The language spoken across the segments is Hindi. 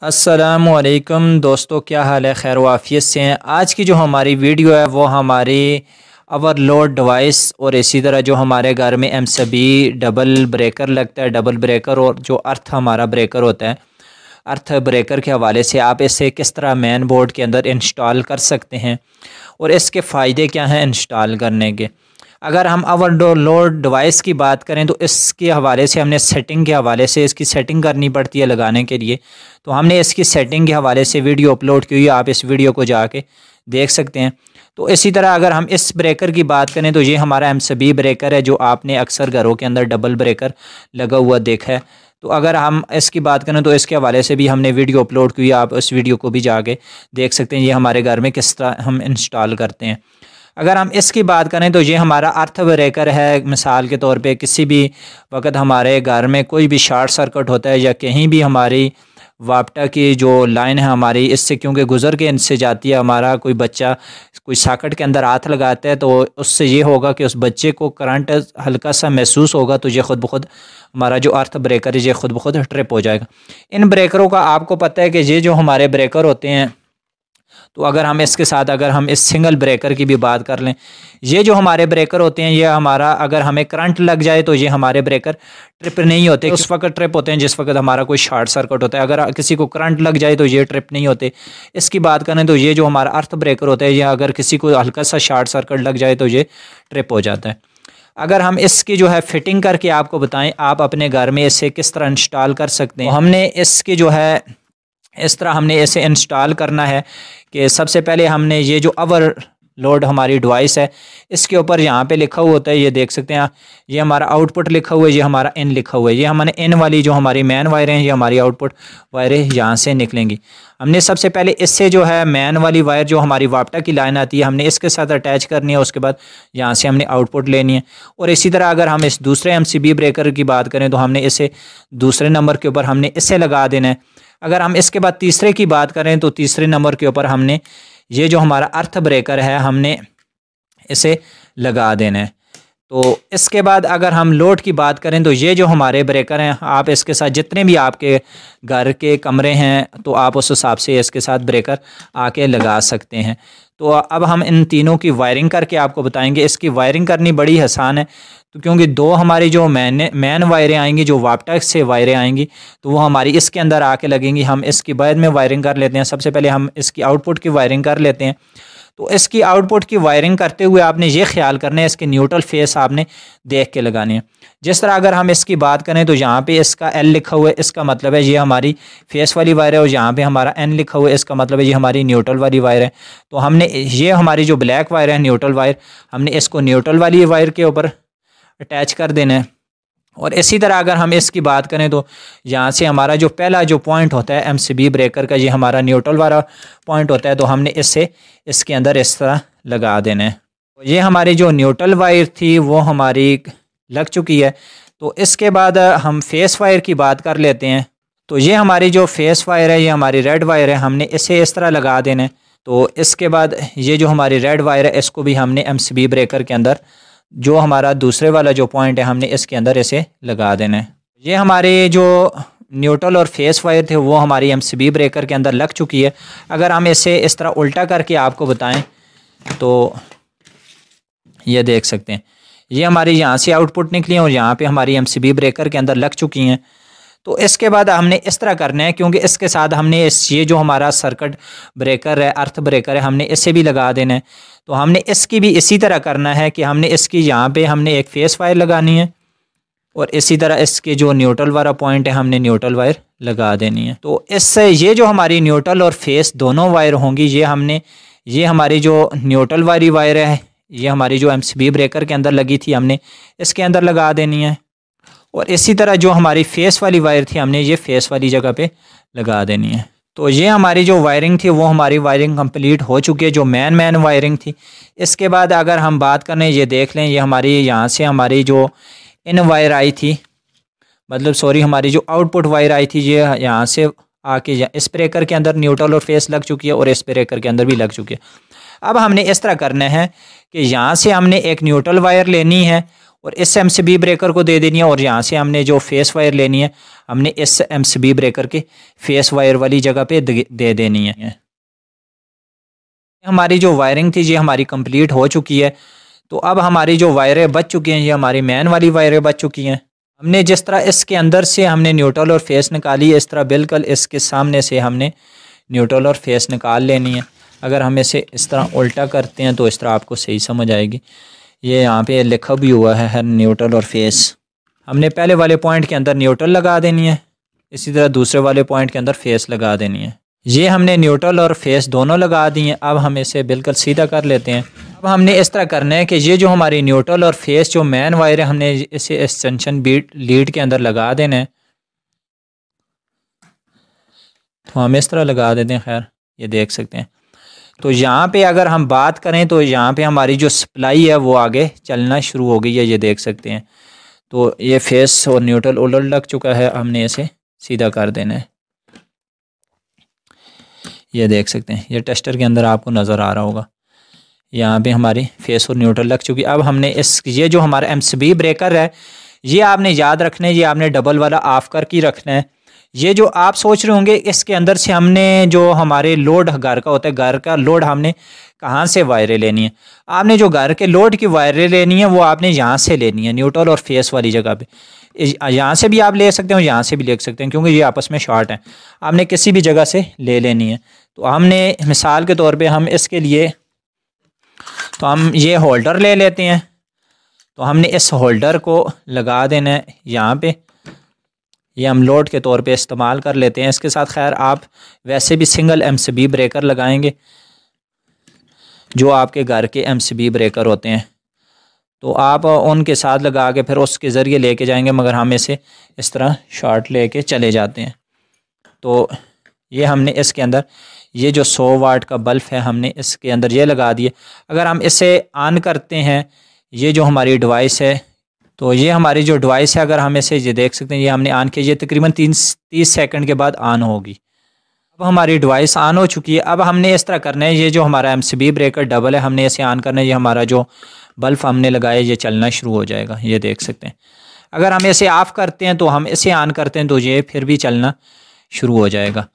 अस्सलामुअलैकुम दोस्तों, क्या हाल है? खैर वाफियत से हैं। आज की जो हमारी वीडियो है वो हमारी ओवरलोड डिवाइस और इसी तरह जो हमारे घर में एमसीबी डबल ब्रेकर लगता है, डबल ब्रेकर और जो अर्थ हमारा ब्रेकर होता है, अर्थ ब्रेकर के हवाले से आप इसे किस तरह मेन बोर्ड के अंदर इंस्टॉल कर सकते हैं और इसके फ़ायदे क्या हैं इंस्टॉल करने के। अगर हम ओवरलोड डिवाइस की बात करें तो इसके हवाले से हमने सेटिंग के हवाले से इसकी सेटिंग करनी पड़ती है लगाने के लिए। तो हमने इसकी सेटिंग के हवाले से वीडियो अपलोड की हुई है, आप इस वीडियो को जाके देख सकते हैं। तो इसी तरह अगर हम इस ब्रेकर की बात करें तो ये हमारा एमसीबी ब्रेकर है जो आपने अक्सर घरों के अंदर डबल ब्रेकर लगा हुआ देखा है। तो अगर हम इसकी बात करें तो इसके हवाले से भी हमने वीडियो अपलोड की हुई है, आप उस वीडियो को भी जाके देख सकते हैं। ये हमारे घर में किस तरह हम इंस्टॉल करते हैं। अगर हम इसकी बात करें तो ये हमारा अर्थ ब्रेकर है। मिसाल के तौर पे किसी भी वक्त हमारे घर में कोई भी शॉर्ट सर्किट होता है या कहीं भी हमारी वापटा की जो लाइन है हमारी इससे क्योंकि गुजर के इनसे जाती है, हमारा कोई बच्चा कोई सॉकेट के अंदर हाथ लगाता है तो उससे ये होगा कि उस बच्चे को करंट हल्का सा महसूस होगा, तो ये खुद ब खुद हमारा जो अर्थ ब्रेकर है ये खुद ब खुद ट्रिप हो जाएगा। इन ब्रेकरों का आपको पता है कि ये जो हमारे ब्रेकर होते हैं, तो अगर हम इसके साथ अगर हम इस सिंगल ब्रेकर की भी बात कर लें, ये जो हमारे ब्रेकर होते हैं ये हमारा अगर हमें करंट लग जाए तो ये हमारे ब्रेकर ट्रिप नहीं होते। उस वक्त ट्रिप होते हैं जिस वक्त हमारा कोई शॉर्ट सर्किट होता है। अगर किसी को करंट लग जाए तो ये ट्रिप नहीं होते। इसकी बात करें तो ये जो हमारा अर्थ ब्रेकर होता है ये अगर किसी को हल्का सा शॉर्ट सर्किट लग जाए तो ये ट्रिप हो जाता है। अगर हम इसकी जो है फिटिंग करके आपको बताएं आप अपने घर में इसे किस तरह इंस्टॉल कर सकते हैं, तो हमने इसकी जो है इस तरह हमने इसे इंस्टॉल करना है कि सबसे पहले हमने ये जो ओवरलोड हमारी डिवाइस है इसके ऊपर यहाँ पे लिखा हुआ होता है, ये देख सकते हैं। ये हमारा आउटपुट लिखा हुआ है, ये हमारा इन लिखा हुआ है। ये हमने इन वाली जो हमारी मेन वायर हैं ये हमारी आउटपुट वायरें यहाँ से निकलेंगी। हमने सबसे पहले इससे जो है मेन वाली वायर जो हमारी वापटा की लाइन आती है हमने इसके साथ अटैच करनी है। उसके बाद यहाँ से हमने आउटपुट लेनी है। और इसी तरह अगर हम इस दूसरे एमसीबी ब्रेकर की बात करें तो हमने इसे दूसरे नंबर के ऊपर हमने इसे लगा देना है। अगर हम इसके बाद तीसरे की बात करें तो तीसरे नंबर के ऊपर हमने ये जो हमारा अर्थ ब्रेकर है हमने इसे लगा देना है। तो इसके बाद अगर हम लोड की बात करें तो ये जो हमारे ब्रेकर हैं आप इसके साथ जितने भी आपके घर के कमरे हैं तो आप उस हिसाब से इसके साथ ब्रेकर आके लगा सकते हैं। तो अब हम इन तीनों की वायरिंग करके आपको बताएंगे। इसकी वायरिंग करनी बड़ी आसान है, तो क्योंकि दो हमारी जो मेन वायरें आएंगी जो वापटा से वायरें आएंगी तो वो हमारी इसके अंदर आके लगेंगी। हम इसकी बाद में वायरिंग कर लेते हैं। सबसे पहले हम इसकी आउटपुट की वायरिंग कर लेते हैं। तो इसकी आउटपुट की वायरिंग करते हुए आपने ये ख्याल करना है इसके न्यूट्रल फेस आपने देख के लगाने हैं। जिस तरह अगर हम इसकी बात करें तो यहाँ पे इसका एल लिखा हुआ है, इसका मतलब है ये हमारी फेस वाली वायर है, और यहाँ पे हमारा एन लिखा हुआ है, इसका मतलब है ये हमारी न्यूट्रल वाली वायर है। तो हमने ये हमारी जो ब्लैक वायर है न्यूट्रल वायर, हमने इसको न्यूट्रल वाली वायर के ऊपर अटैच कर देना है। और इसी तरह अगर हम इसकी बात करें तो यहाँ से हमारा जो पहला जो पॉइंट होता है एमसीबी ब्रेकर का ये हमारा न्यूट्रल वाला पॉइंट होता है, तो हमने इससे इसके अंदर इस तरह लगा देना है। ये हमारी जो न्यूट्रल वायर थी वो हमारी लग चुकी है। तो इसके बाद हम फेस वायर की बात कर लेते हैं। तो ये हमारी जो फेस वायर है ये हमारी रेड वायर है, हमने इसे इस तरह लगा देना है। तो इसके बाद ये जो हमारी रेड वायर है इसको भी हमने एमसीबी ब्रेकर के अंदर जो हमारा दूसरे वाला जो पॉइंट है हमने इसके अंदर इसे लगा देना है। ये हमारे जो न्यूट्रल और फेस वायर थे वो हमारी एमसीबी ब्रेकर के अंदर लग चुकी है। अगर हम इसे इस तरह उल्टा करके आपको बताएं तो ये देख सकते हैं ये हमारी यहाँ से आउटपुट निकली है और यहाँ पे हमारी एमसीबी ब्रेकर के अंदर लग चुकी हैं। तो इसके बाद हमने इस तरह करना है, क्योंकि इसके साथ हमने ये जो हमारा सर्किट ब्रेकर है अर्थ ब्रेकर है हमने इसे भी लगा देना है। तो हमने इसकी भी इसी तरह करना है कि हमने इसकी यहाँ पे हमने एक फेस वायर लगानी है और इसी तरह इसके जो न्यूट्रल वाला पॉइंट है हमने न्यूट्रल वायर लगा देनी है। तो इससे ये जो हमारी न्यूट्रल और फेस दोनों वायर होंगी ये हमारी जो न्यूट्रल वाली वायर है ये हमारी जो एमसीबी ब्रेकर के अंदर लगी थी हमने इसके अंदर लगा देनी है। और इसी तरह जो हमारी फेस वाली वायर थी हमने ये फेस वाली जगह पे लगा देनी है। तो ये हमारी जो वायरिंग थी वो हमारी वायरिंग कंप्लीट हो चुकी है, जो मेन वायरिंग थी। इसके बाद अगर हम बात करें ये देख लें ये हमारी यहाँ से हमारी जो इन वायर आई थी, मतलब सॉरी हमारी जो आउटपुट वायर आई थी ये यहाँ से आके इस ब्रेकर के अंदर न्यूट्रल और फेस लग चुकी है और इस ब्रेकर के अंदर भी लग चुकी है। अब हमने इस तरह करना है कि यहाँ से हमने एक न्यूट्रल वायर लेनी है और इस MCB ब्रेकर को दे देनी है, और यहाँ से हमने जो फेस वायर लेनी है हमने इस MCB ब्रेकर के फेस वायर वाली जगह पे दे देनी है। हमारी जो वायरिंग थी ये हमारी कंप्लीट हो चुकी है। तो अब हमारी जो वायरें बच चुकी हैं ये हमारी मेन वाली वायरें बच चुकी हैं। हमने जिस तरह इसके अंदर से हमने न्यूट्रल और फेस निकाली, इस तरह बिल्कुल इसके सामने से हमने न्यूट्रल और फेस निकाल लेनी है। अगर हम इसे इस तरह उल्टा करते हैं तो इस तरह आपको सही समझ आएगी। ये यहाँ पे लिखा भी हुआ है न्यूट्रल और फेस। हमने पहले वाले पॉइंट के अंदर न्यूट्रल लगा देनी है, इसी तरह दूसरे वाले पॉइंट के अंदर फेस लगा देनी है। ये हमने न्यूट्रल और फेस दोनों लगा दी हैं। अब हम इसे बिल्कुल सीधा कर लेते हैं। अब हमने इस तरह करना है कि ये जो हमारी न्यूट्रल और फेस जो मेन वायर है हमने इसे एक्सटेंशन लीड के अंदर लगा देना है। तो हम इस तरह लगा देते हैं। खैर ये देख सकते हैं। तो यहाँ पे अगर हम बात करें तो यहाँ पे हमारी जो सप्लाई है वो आगे चलना शुरू हो गई है, ये देख सकते हैं। तो ये फेस और न्यूट्रल उलट लग चुका है, हमने इसे सीधा कर देना है। ये देख सकते हैं, ये टेस्टर के अंदर आपको नज़र आ रहा होगा। यहाँ पे हमारी फेस और न्यूट्रल लग चुकी। अब हमने ये जो हमारा MCB ब्रेकर है ये आपने याद रखना है, ये आपने डबल वाला ऑफ करके रखना है। ये जो आप सोच रहे होंगे इसके अंदर से हमने जो हमारे लोड घर का होता है, घर का लोड हमने कहाँ से वायरें लेनी है। आपने जो घर के लोड की वायरें लेनी है वो आपने यहाँ से लेनी है, न्यूट्रल और फेस वाली जगह पे। यहाँ से भी आप ले सकते हो, यहाँ से भी ले सकते हैं, क्योंकि ये आपस में शॉर्ट है। आपने किसी भी जगह से ले लेनी है। तो हमने मिसाल के तौर पे हम इसके लिए तो हम ये होल्डर ले लेते हैं। तो हमने इस होल्डर को लगा देना है यहाँ पे। ये हम लोड के तौर पे इस्तेमाल कर लेते हैं। इसके साथ खैर आप वैसे भी सिंगल MCB ब्रेकर लगाएंगे जो आपके घर के MCB ब्रेकर होते हैं, तो आप उनके साथ लगा के फिर उसके ज़रिए लेके जाएंगे, मगर हम इसे इस तरह शॉर्ट लेके चले जाते हैं। तो ये हमने इसके अंदर ये जो 100 वाट का बल्ब है हमने इसके अंदर ये लगा दिए। अगर हम इसे ऑन करते हैं, ये जो हमारी डिवाइस है, तो ये हमारी जो डिवाइस है अगर हम इसे ये देख सकते हैं, ये हमने ऑन किया, ये तकरीबन 30 सेकंड के बाद ऑन होगी। अब हमारी डिवाइस ऑन हो चुकी है। अब हमने इस तरह करना है, ये जो हमारा MCB ब्रेकर डबल है हमने इसे ऑन करना है। ये हमारा जो बल्ब हमने लगाया ये चलना शुरू हो जाएगा, ये देख सकते हैं। अगर हम इसे ऑफ़ करते हैं तो हम इसे ऑन करते हैं तो ये फिर भी चलना शुरू हो जाएगा।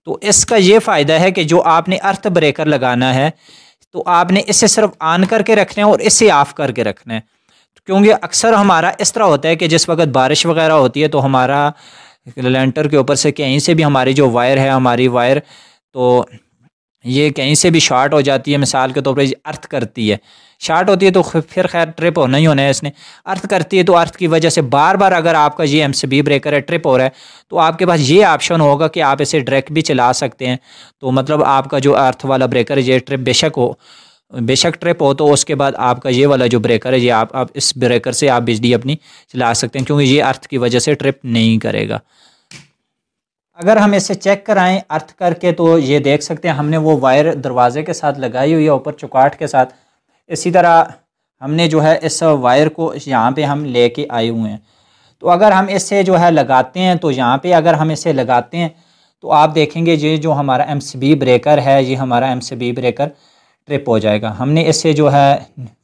तो इसका ये फ़ायदा है कि जो आपने अर्थ ब्रेकर लगाना है तो आपने इसे सिर्फ ऑन करके रखना है और इसे ऑफ़ करके रखना है। क्योंकि अक्सर हमारा इस तरह होता है कि जिस वक्त बारिश वगैरह होती है तो हमारा लेंटर के ऊपर से कहीं से भी हमारी जो वायर है, हमारी वायर तो ये कहीं से भी शॉर्ट हो जाती है। मिसाल के तौर पर अर्थ करती है, शॉर्ट होती है तो फिर खैर ट्रिप होना ही होना है। इसने अर्थ करती है तो अर्थ की वजह से बार बार अगर आपका ये MCB ब्रेकर है ट्रिप हो रहा है तो आपके पास ये ऑप्शन होगा कि आप इसे डायरेक्ट भी चला सकते हैं। तो मतलब आपका जो अर्थ वाला ब्रेकर है ये ट्रिप बेशक ट्रिप हो तो उसके बाद आपका ये वाला जो ब्रेकर है ये आप इस ब्रेकर से आप बिजली अपनी चला सकते हैं, क्योंकि ये अर्थ की वजह से ट्रिप नहीं करेगा। अगर हम इसे चेक कराएं अर्थ करके तो ये देख सकते हैं हमने वो वायर दरवाजे के साथ लगाई हुई है ऊपर चौकाट के साथ। इसी तरह हमने जो है इस वायर को यहाँ पे हम लेके आए हुए हैं। तो अगर हम इसे जो है लगाते हैं तो यहाँ पे अगर हम इसे लगाते हैं तो आप देखेंगे ये जो हमारा MCB ब्रेकर है ये हमारा MCB ब्रेकर ट्रिप हो जाएगा। हमने इसे जो है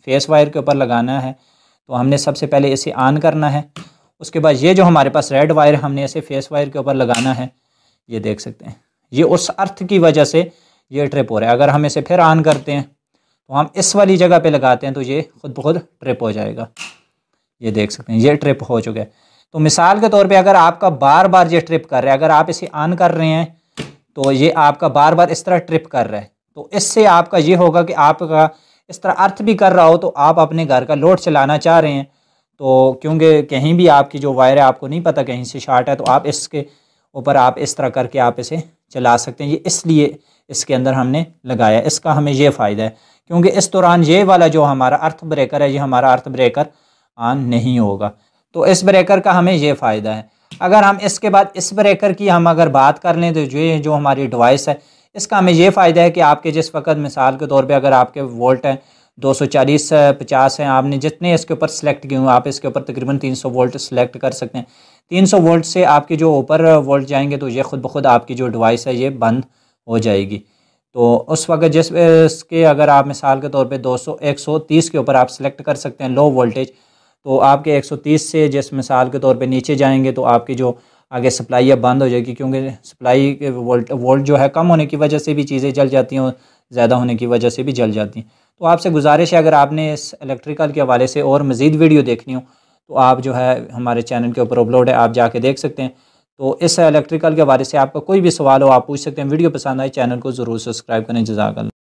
फेस वायर के ऊपर लगाना है। तो हमने सबसे पहले इसे ऑन करना है। उसके बाद ये जो हमारे पास रेड वायर हमने इसे फेस वायर के ऊपर लगाना है। ये देख सकते हैं ये उस अर्थ की वजह से ये ट्रिप हो रहा है। अगर हम इसे फिर ऑन करते हैं तो हम इस वाली जगह पे लगाते हैं तो ये खुद ब खुद ट्रिप हो जाएगा। ये देख सकते हैं ये ट्रिप हो चुका है। तो मिसाल के तौर पे अगर आपका बार बार ये ट्रिप कर रहा है, अगर आप इसे ऑन कर रहे हैं तो ये आपका बार बार इस तरह ट्रिप कर रहा है, तो इससे आपका ये होगा कि आपका इस तरह अर्थ भी कर रहा हो तो आप अपने घर का लोड चलाना चाह रहे हैं तो क्योंकि कहीं भी आपकी जो वायर है आपको नहीं पता कहीं से शॉर्ट है, तो आप इसके ऊपर आप इस तरह करके आप इसे चला सकते हैं। ये इसलिए इसके अंदर हमने लगाया, इसका हमें ये फ़ायदा है क्योंकि इस दौरान ये वाला जो हमारा अर्थ ब्रेकर है ये हमारा अर्थ ब्रेकर ऑन नहीं होगा। तो इस ब्रेकर का हमें ये फ़ायदा है। अगर हम इसके बाद इस ब्रेकर की हम अगर बात कर लें तो ये जो हमारी डिवाइस है इसका हमें ये फ़ायदा है कि आपके जिस वक्त मिसाल के तौर पे अगर आपके वोल्ट हैं 240-50 हैं, आपने जितने इसके ऊपर सेलेक्ट किए हुए आप इसके ऊपर तकरीबन 300 वोल्ट सेलेक्ट कर सकते हैं। 300 वोल्ट से आपके जो ऊपर वोल्ट जाएंगे तो ये खुद ब खुद आपकी जो डिवाइस है ये बंद हो जाएगी। तो उस वक्त जिस इसके अगर आप मिसाल के तौर पे 130 के ऊपर आप सेलेक्ट कर सकते हैं लो वोल्टेज, तो आपके 130 से जिस मिसाल के तौर पे नीचे जाएंगे तो आपकी जो आगे सप्लाई अब बंद हो जाएगी, क्योंकि सप्लाई के वोल्ट जो है कम होने की वजह से भी चीज़ें जल जाती हैं और ज़्यादा होने की वजह से भी जल जाती हैं। तो आपसे गुजारिश है, अगर आपने इस इलेक्ट्रिकल के हवाले से और मज़ीद वीडियो देखनी हो तो आप जो है हमारे चैनल के ऊपर अपलोड है, आप जाके देख सकते हैं। तो इस इलेक्ट्रिकल के हवाले से आपका कोई भी सवाल हो आप पूछ सकते हैं। वीडियो पसंद आए चैनल को ज़रूर सब्सक्राइब करें। जज़ाकल्लाह।